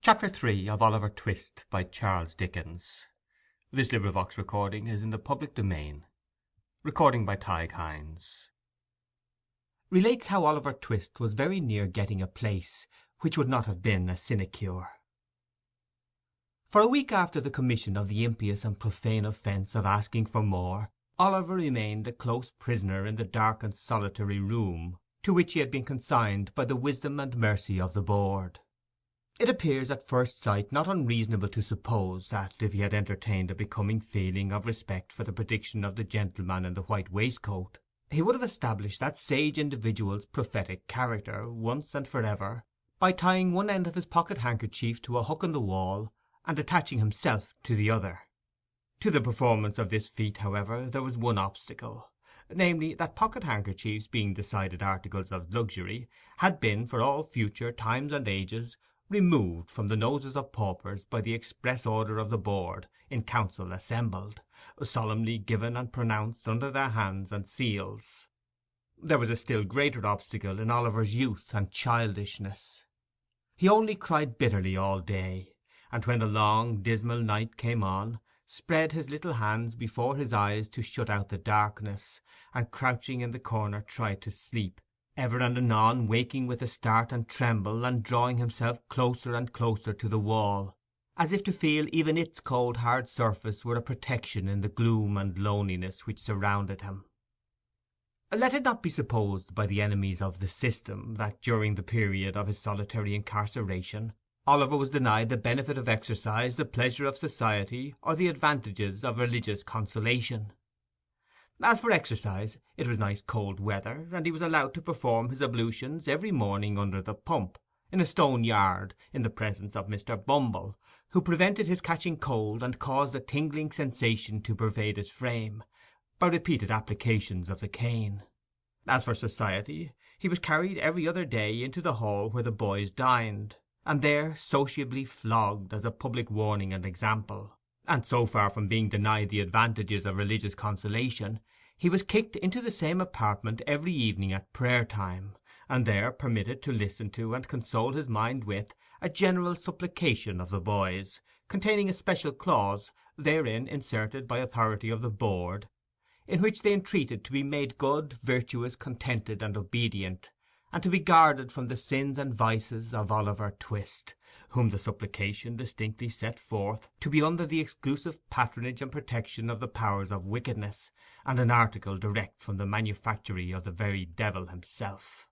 Chapter 3 of Oliver Twist by Charles Dickens. This recording is in the public domain. Recording by Tadhg. Relates how Oliver Twist was very near getting a place which would not have been a sinecure. For a week after the commission of the impious and profane offence of asking for more, Oliver remained a close prisoner in the dark and solitary room to which he had been consigned by the wisdom and mercy of the board. It appears at first sight not unreasonable to suppose that, if he had entertained a becoming feeling of respect for the prediction of the gentleman in the white waistcoat, he would have established that sage individual's prophetic character, once and for ever, by tying one end of his pocket-handkerchief to a hook in the wall, and attaching himself to the other. To the performance of this feat, however, there was one obstacle, namely, that pocket-handkerchiefs, being decided articles of luxury, had been, for all future times and ages, removed from the noses of paupers by the express order of the board in council assembled, solemnly given and pronounced under their hands and seals. There was a still greater obstacle in Oliver's youth and childishness. He only cried bitterly all day, and when the long dismal night came on, spread his little hands before his eyes to shut out the darkness, and crouching in the corner tried to sleep, ever and anon waking with a start and tremble, and drawing himself closer and closer to the wall, as if to feel even its cold hard surface were a protection in the gloom and loneliness which surrounded him. Let it not be supposed by the enemies of the system that during the period of his solitary incarceration Oliver was denied the benefit of exercise, the pleasure of society, or the advantages of religious consolation. As for exercise, it was nice cold weather, and he was allowed to perform his ablutions every morning under the pump, in a stone yard, in the presence of Mr. Bumble, who prevented his catching cold and caused a tingling sensation to pervade his frame, by repeated applications of the cane. As for society, he was carried every other day into the hall where the boys dined, and there sociably flogged as a public warning and example. And so far from being denied the advantages of religious consolation, he was kicked into the same apartment every evening at prayer-time, and there permitted to listen to and console his mind with a general supplication of the boys, containing a special clause, therein inserted by authority of the board, in which they entreated to be made good, virtuous, contented, and obedient, and to be guarded from the sins and vices of Oliver Twist, whom the supplication distinctly set forth to be under the exclusive patronage and protection of the powers of wickedness, and an article direct from the manufactory of the very devil himself.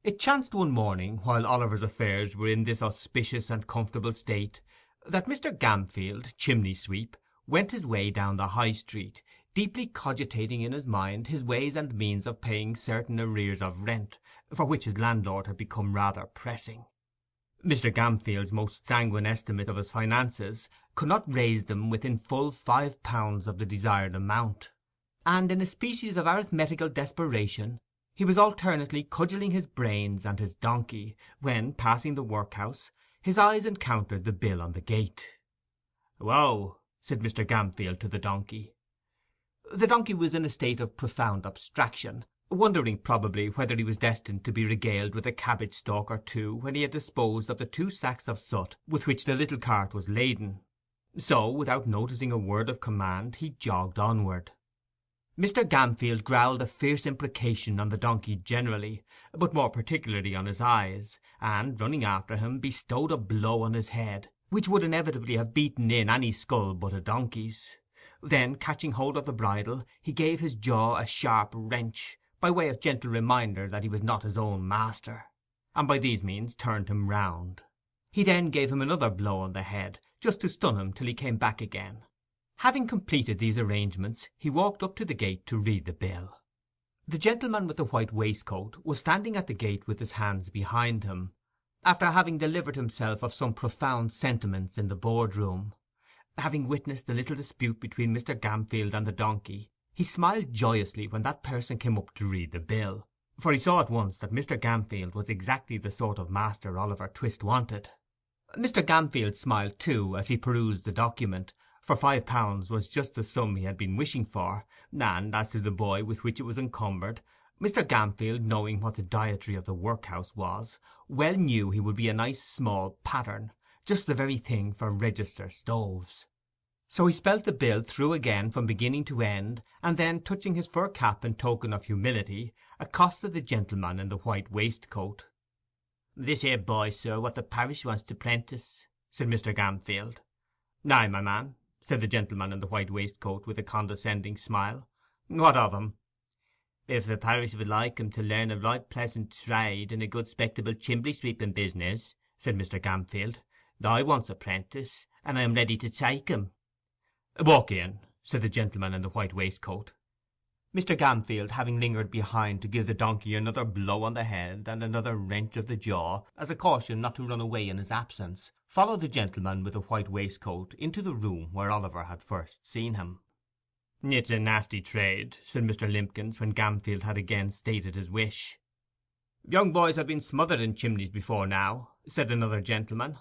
It chanced one morning, while Oliver's affairs were in this auspicious and comfortable state, that Mr. Gamfield, chimney-sweep, went his way down the High Street, deeply cogitating in his mind his ways and means of paying certain arrears of rent, for which his landlord had become rather pressing. Mr. Gamfield's most sanguine estimate of his finances could not raise them within full £5 of the desired amount, and in a species of arithmetical desperation he was alternately cudgelling his brains and his donkey, when, passing the workhouse, his eyes encountered the bill on the gate. "Wow," said Mr. Gamfield to the donkey. The donkey was in a state of profound abstraction, wondering probably whether he was destined to be regaled with a cabbage-stalk or two when he had disposed of the 2 sacks of soot with which the little cart was laden. So, without noticing a word of command, he jogged onward. Mr. Gamfield growled a fierce imprecation on the donkey generally, but more particularly on his eyes, and, running after him, bestowed a blow on his head, which would inevitably have beaten in any skull but a donkey's. Then, catching hold of the bridle, he gave his jaw a sharp wrench, by way of gentle reminder that he was not his own master, and by these means turned him round. He then gave him another blow on the head, just to stun him till he came back again. Having completed these arrangements, he walked up to the gate to read the bill. The gentleman with the white waistcoat was standing at the gate with his hands behind him, after having delivered himself of some profound sentiments in the board-room. Having witnessed the little dispute between Mr. Gamfield and the donkey, he smiled joyously when that person came up to read the bill, for he saw at once that Mr. Gamfield was exactly the sort of master Oliver Twist wanted. Mr. Gamfield smiled too as he perused the document, for £5 was just the sum he had been wishing for, and as to the boy with which it was encumbered, Mr. Gamfield, knowing what the dietary of the workhouse was, well knew he would be a nice small pattern, just the very thing for register stoves. So he spelt the bill through again from beginning to end, and then, touching his fur cap in token of humility, accosted the gentleman in the white waistcoat. "This here boy, sir, what the parish wants to prentice," said Mr. Gamfield. "Ay, my man," said the gentleman in the white waistcoat, with a condescending smile. "What of him?" "If the parish would like him to learn a right pleasant trade in a good spectable chimbley sweeping business," said Mr. Gamfield, "I wants a prentice, and I am ready to take him." "Walk in," said the gentleman in the white waistcoat. Mr. Gamfield, having lingered behind to give the donkey another blow on the head and another wrench of the jaw, as a caution not to run away in his absence, followed the gentleman with the white waistcoat into the room where Oliver had first seen him. "It's a nasty trade," said Mr. Limpkins, when Gamfield had again stated his wish. "Young boys have been smothered in chimneys before now," said another gentleman.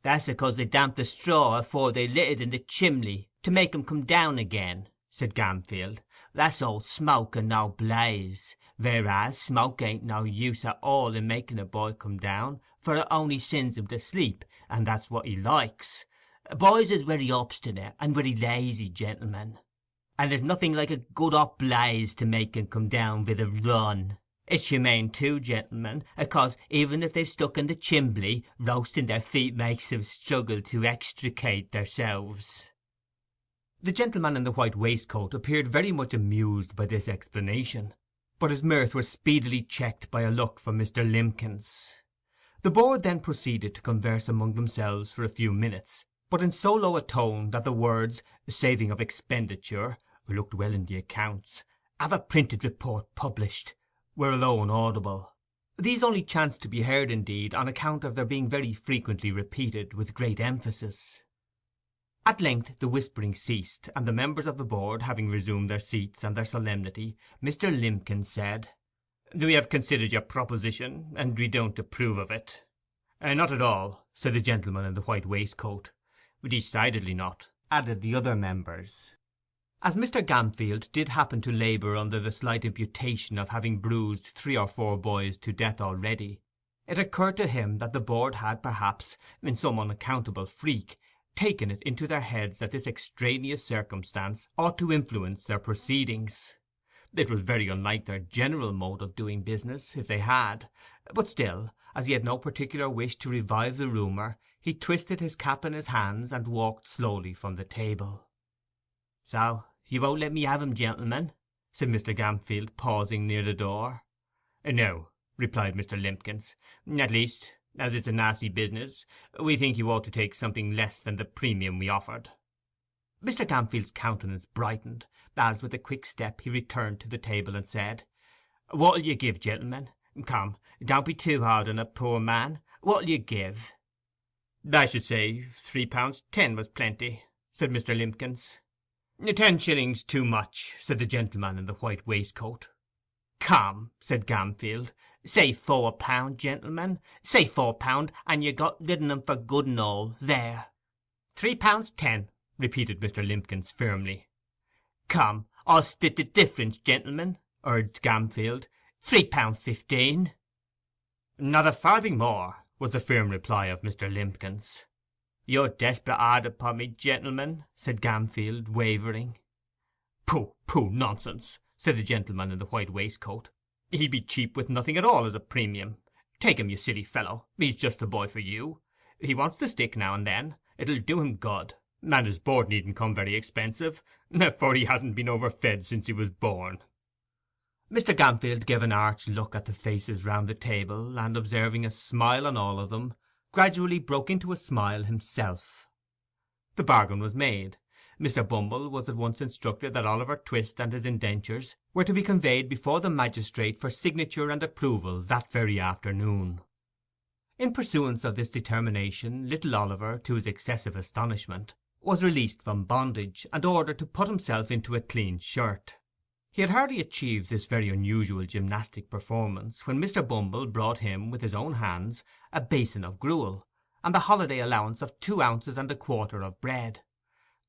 "That's because they damped the straw afore they lit it in the chimley, to make 'em come down again," said Gamfield. "That's all smoke and no blaze; whereas smoke ain't no use at all in making a boy come down, for it only sends him to sleep, and that's what he likes. Boys is very obstinate and very lazy, gentlemen, and there's nothing like a good hot blaze to make 'em come down with a run. It's humane too, gentlemen, acause even if they're stuck in the chimbley, roasting their feet makes 'em struggle to extricate theirselves." The gentleman in the white waistcoat appeared very much amused by this explanation, but his mirth was speedily checked by a look from Mr. Limpkins. The board then proceeded to converse among themselves for a few minutes, but in so low a tone that the words "saving of expenditure," "looked well in the accounts," "have a printed report published," were alone audible. These only chanced to be heard, indeed, on account of their being very frequently repeated with great emphasis. At length the whispering ceased, and the members of the board having resumed their seats and their solemnity, Mr. Limpkins said, "We have considered your proposition, and we don't approve of it." "Not at all," said the gentleman in the white waistcoat. "Decidedly not," added the other members. As Mr. Gamfield did happen to labour under the slight imputation of having bruised 3 or 4 boys to death already, it occurred to him that the board had perhaps, in some unaccountable freak, taken it into their heads that this extraneous circumstance ought to influence their proceedings. It was very unlike their general mode of doing business, if they had; but still, as he had no particular wish to revive the rumour, he twisted his cap in his hands and walked slowly from the table. "So you won't let me have him, gentlemen?" said Mr. Gamfield, pausing near the door. "No," replied Mr. Limpkins. "At least, as it's a nasty business, we think you ought to take something less than the premium we offered." Mr. Gamfield's countenance brightened, as with a quick step he returned to the table and said, "What'll you give, gentlemen? Come, don't be too hard on a poor man. What'll you give?" "I should say £3.10 was plenty," said Mr. Limpkins. "10 shillings too much," said the gentleman in the white waistcoat. "Come," said Gamfield, "say £4, gentlemen. Say £4, and you got rid on 'em for good and all. There." "£3.10," repeated Mr. Limpkins firmly. "Come, I'll split the difference, gentlemen," urged Gamfield. £3.15. "Not a farthing more," was the firm reply of Mr. Limpkins. "You're desperate hard upon me, gentlemen," said Gamfield, wavering. "Pooh, pooh, nonsense," said the gentleman in the white waistcoat. "He'd be cheap with nothing at all as a premium. Take him, you silly fellow. He's just the boy for you. He wants to stick now and then. It'll do him good. And his board needn't come very expensive, for he hasn't been overfed since he was born." Mr. Gamfield gave an arch look at the faces round the table, and, observing a smile on all of them, gradually broke into a smile himself. The bargain was made. Mr. Bumble was at once instructed that Oliver Twist and his indentures were to be conveyed before the magistrate for signature and approval that very afternoon. In pursuance of this determination, little Oliver, to his excessive astonishment, was released from bondage, and ordered to put himself into a clean shirt. He had hardly achieved this very unusual gymnastic performance when Mr. Bumble brought him, with his own hands, a basin of gruel, and the holiday allowance of 2 ounces and a quarter of bread.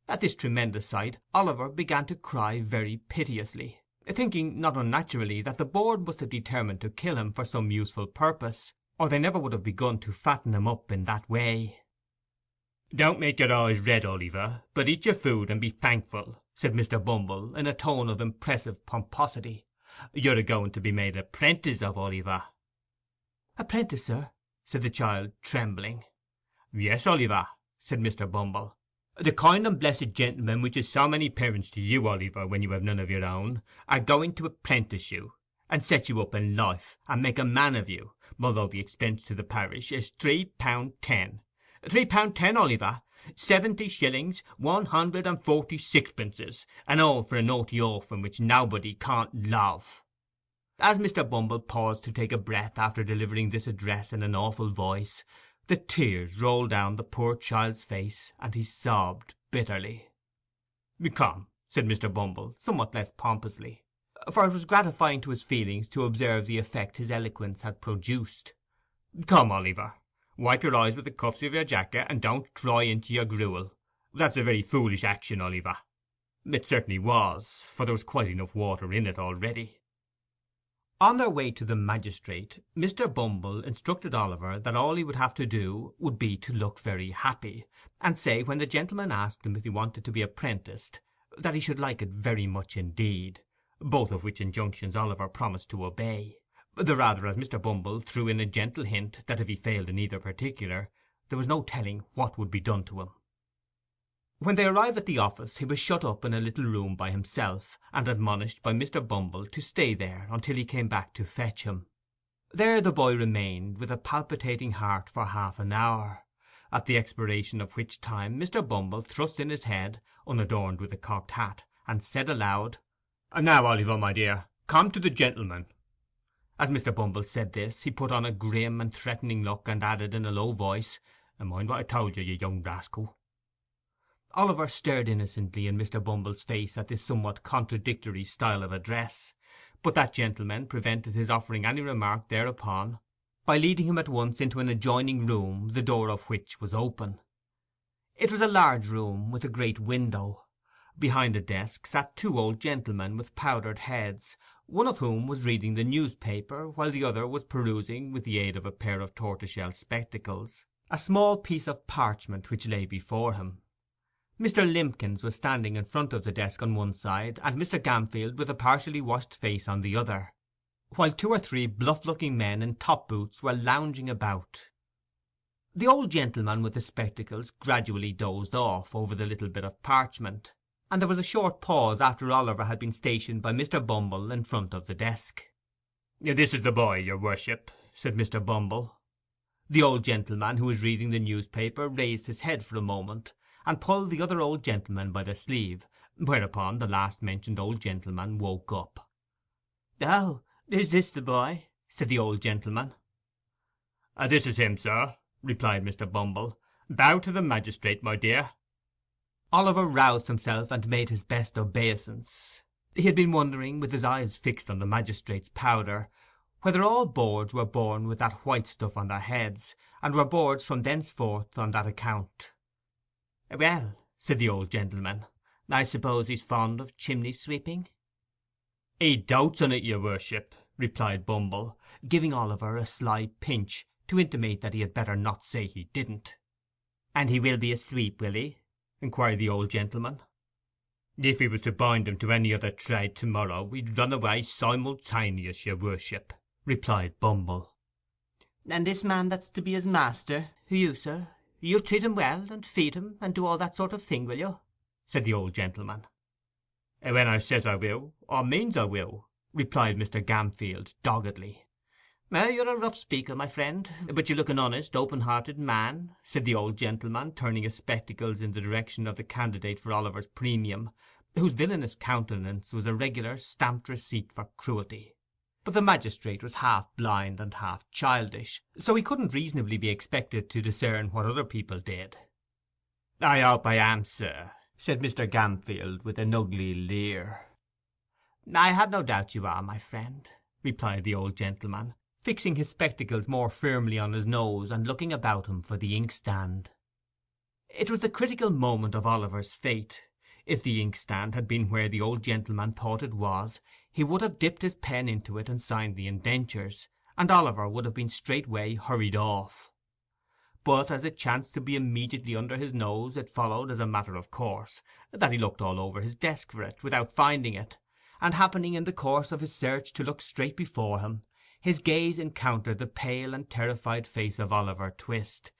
At this tremendous sight Oliver began to cry very piteously, thinking not unnaturally that the board must have determined to kill him for some useful purpose, or they never would have begun to fatten him up in that way. "Don't make your eyes red, Oliver, but eat your food and be thankful," said Mr. Bumble, in a tone of impressive pomposity. "You're a going to be made a 'prentice of, Oliver." "Apprentice, sir?" said the child, trembling. "Yes, Oliver," said Mr. Bumble. "The kind and blessed gentlemen which is so many parents to you, Oliver, when you have none of your own, are going to apprentice you, and set you up in life, and make a man of you, although the expense to the parish is £3.10. £3.10, Oliver! 70 shillings 146 pences, and all for a naughty orphan which nobody can't love." As Mr. Bumble paused to take a breath after delivering this address in an awful voice, the tears rolled down the poor child's face, and he sobbed bitterly. "Come," said Mr. Bumble, somewhat less pompously, for it was gratifying to his feelings to observe the effect his eloquence had produced. "Come, Oliver, wipe your eyes with the cuffs of your jacket, and don't cry into your gruel. That's a very foolish action, Oliver." It certainly was, for there was quite enough water in it already. On their way to the magistrate, Mr. Bumble instructed Oliver that all he would have to do would be to look very happy, and say when the gentleman asked him if he wanted to be apprenticed, that he should like it very much indeed, both of which injunctions Oliver promised to obey, the rather as Mr. Bumble threw in a gentle hint that if he failed in either particular, there was no telling what would be done to him. When they arrived at the office he was shut up in a little room by himself, and admonished by Mr. Bumble to stay there until he came back to fetch him. There the boy remained with a palpitating heart for half an hour, at the expiration of which time Mr. Bumble thrust in his head, unadorned with a cocked hat, and said aloud, "Now, Oliver, my dear, come to the gentleman." As Mr. Bumble said this, he put on a grim and threatening look, and added in a low voice, "Mind what I told you, you young rascal." Oliver stared innocently in Mr. Bumble's face at this somewhat contradictory style of address, but that gentleman prevented his offering any remark thereupon by leading him at once into an adjoining room, the door of which was open. It was a large room with a great window. Behind a desk sat two old gentlemen with powdered heads, one of whom was reading the newspaper, while the other was perusing, with the aid of a pair of tortoiseshell spectacles, a small piece of parchment which lay before him. Mr. Limbkins was standing in front of the desk on one side, and Mr. Gamfield with a partially washed face on the other, while two or three bluff-looking men in top-boots were lounging about. The old gentleman with the spectacles gradually dozed off over the little bit of parchment, and there was a short pause after Oliver had been stationed by Mr. Bumble in front of the desk. "This is the boy, your worship," said Mr. Bumble. The old gentleman who was reading the newspaper raised his head for a moment, and pulled the other old gentleman by the sleeve, whereupon the last-mentioned old gentleman woke up. "Oh, is this the boy?" said the old gentleman. "This is him, sir," replied Mr. Bumble. "Bow to the magistrate, my dear." Oliver roused himself and made his best obeisance. He had been wondering, with his eyes fixed on the magistrate's powder, whether all boards were born with that white stuff on their heads, and were boards from thenceforth on that account. "Well," said the old gentleman, "I suppose he's fond of chimney-sweeping?" "He dotes on it, your worship," replied Bumble, giving Oliver a sly pinch to intimate that he had better not say he didn't. "And he will be a sweep, will he?" inquired the old gentleman. "If he was to bind him to any other trade to-morrow, we'd run away simultaneous, your worship," replied Bumble. "And this man that's to be his master, you, sir, you'll treat him well, and feed him, and do all that sort of thing, will you?" said the old gentleman. "When I says I will, I means I will," replied Mr. Gamfield doggedly. "You're a rough speaker, my friend, but you look an honest, open-hearted man," said the old gentleman, turning his spectacles in the direction of the candidate for Oliver's premium, whose villainous countenance was a regular stamped receipt for cruelty. But the magistrate was half blind and half childish, so he couldn't reasonably be expected to discern what other people did. "I hope I am, sir," said Mr. Gamfield, with an ugly leer. "I have no doubt you are, my friend," replied the old gentleman, fixing his spectacles more firmly on his nose, and looking about him for the inkstand. It was the critical moment of Oliver's fate. If the inkstand had been where the old gentleman thought it was, he would have dipped his pen into it and signed the indentures, and Oliver would have been straightway hurried off. but as it chanced to be immediately under his nose, it followed, as a matter of course, that he looked all over his desk for it, without finding it, and happening in the course of his search to look straight before him, his gaze encountered the pale and terrified face of Oliver Twist,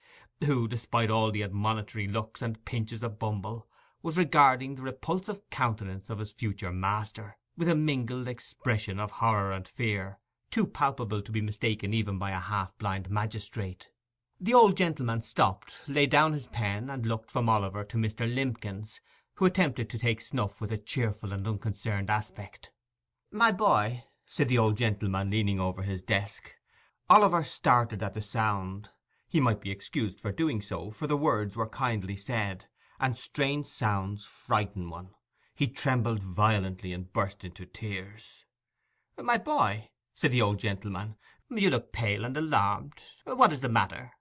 who, despite all the admonitory looks and pinches of Bumble, was regarding the repulsive countenance of his future master, with a mingled expression of horror and fear, too palpable to be mistaken even by a half-blind magistrate. The old gentleman stopped, laid down his pen, and looked from Oliver to Mr. Limpkins, who attempted to take snuff with a cheerful and unconcerned aspect. "My boy," said the old gentleman, leaning over his desk. Oliver started at the sound. He might be excused for doing so, for the words were kindly said, and strange sounds frighten one. He trembled violently and burst into tears. "My boy," said the old gentleman, "you look pale and alarmed. What is the matter?"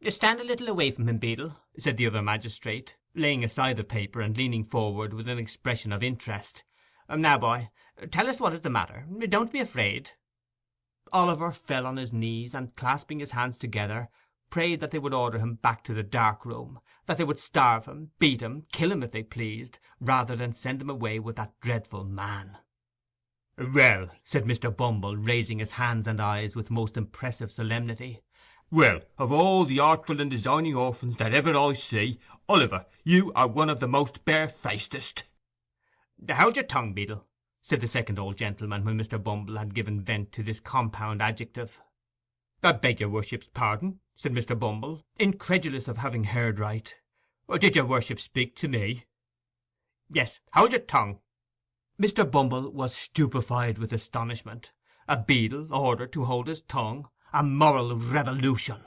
"Stand a little away from him, Beadle," said the other magistrate, laying aside the paper and leaning forward with an expression of interest. "Now, boy, tell us what is the matter. Don't be afraid." Oliver fell on his knees, and, clasping his hands together, prayed that they would order him back to the dark room, that they would starve him, beat him, kill him if they pleased, rather than send him away with that dreadful man. "Well," said Mr. Bumble, raising his hands and eyes with most impressive solemnity, "well, of all the artful and designing orphans that ever I see, Oliver, you are one of the most barefacedest." "Hold your tongue, Beadle," said the second old gentleman, when Mr. Bumble had given vent to this compound adjective. "I beg your worship's pardon," said Mr. Bumble, incredulous of having heard right. "Did your worship speak to me?" "Yes, hold your tongue." Mr. Bumble was stupefied with astonishment. A beadle ordered to hold his tongue! A moral revolution!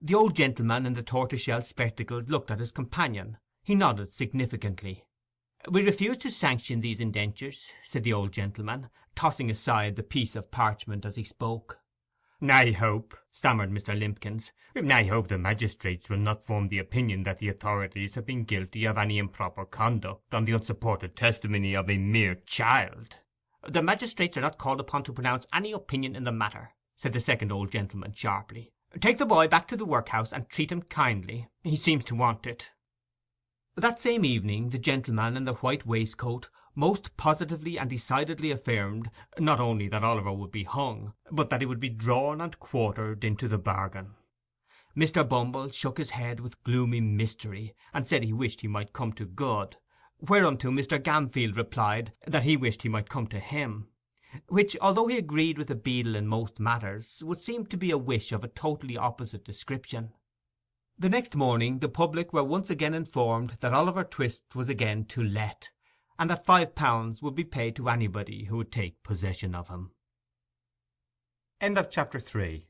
The old gentleman in the tortoise-shell spectacles looked at his companion. He nodded significantly. "We refuse to sanction these indentures," said the old gentleman, tossing aside the piece of parchment as he spoke. "I hope," stammered Mr. Limpkins, "I hope the magistrates will not form the opinion that the authorities have been guilty of any improper conduct on the unsupported testimony of a mere child." "The magistrates are not called upon to pronounce any opinion in the matter," said the second old gentleman sharply. "Take the boy back to the workhouse, and treat him kindly. He seems to want it." That same evening the gentleman in the white waistcoat most positively and decidedly affirmed, not only that Oliver would be hung, but that he would be drawn and quartered into the bargain. Mr. Bumble shook his head with gloomy mystery, and said he wished he might come to good, whereunto Mr. Gamfield replied that he wished he might come to him, which, although he agreed with the beadle in most matters, would seem to be a wish of a totally opposite description. The next morning the public were once again informed that Oliver Twist was again to let, and that £5 would be paid to anybody who would take possession of him. End of chapter 3.